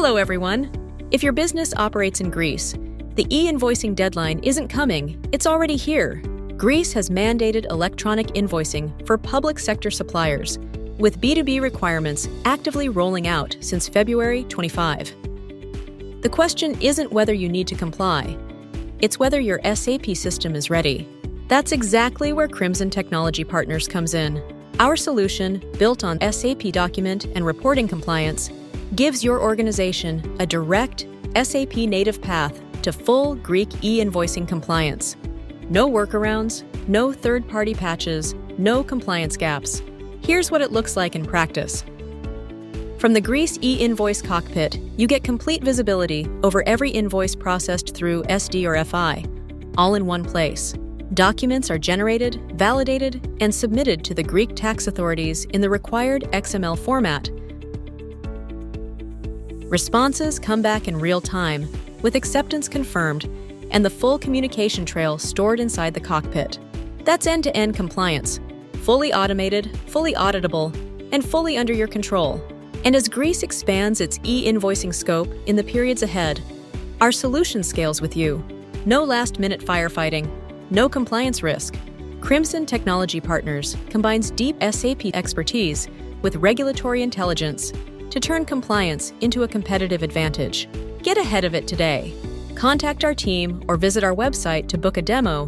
Hello, everyone. If your business operates in Greece, the e-invoicing deadline isn't coming, it's already here. Greece has mandated electronic invoicing for public sector suppliers, with B2B requirements actively rolling out since February 25. The question isn't whether you need to comply, it's whether your SAP system is ready. That's exactly where Crimson Technology Partners comes in. Our solution, built on SAP document and reporting compliance, gives your organization a direct SAP-native path to full Greek e-invoicing compliance. No workarounds, no third-party patches, no compliance gaps. Here's what it looks like in practice. From the Greece e-invoice cockpit, you get complete visibility over every invoice processed through SD or FI, all in one place. Documents are generated, validated, and submitted to the Greek tax authorities in the required XML format. Responses come back in real time, with acceptance confirmed, and the full communication trail stored inside the cockpit. That's end-to-end compliance, fully automated, fully auditable, and fully under your control. And as Greece expands its e-invoicing scope in the periods ahead, our solution scales with you. No last-minute firefighting, no compliance risk. Crimson Technology Partners combines deep SAP expertise with regulatory intelligence to turn compliance into a competitive advantage. Get ahead of it today. Contact our team or visit our website to book a demo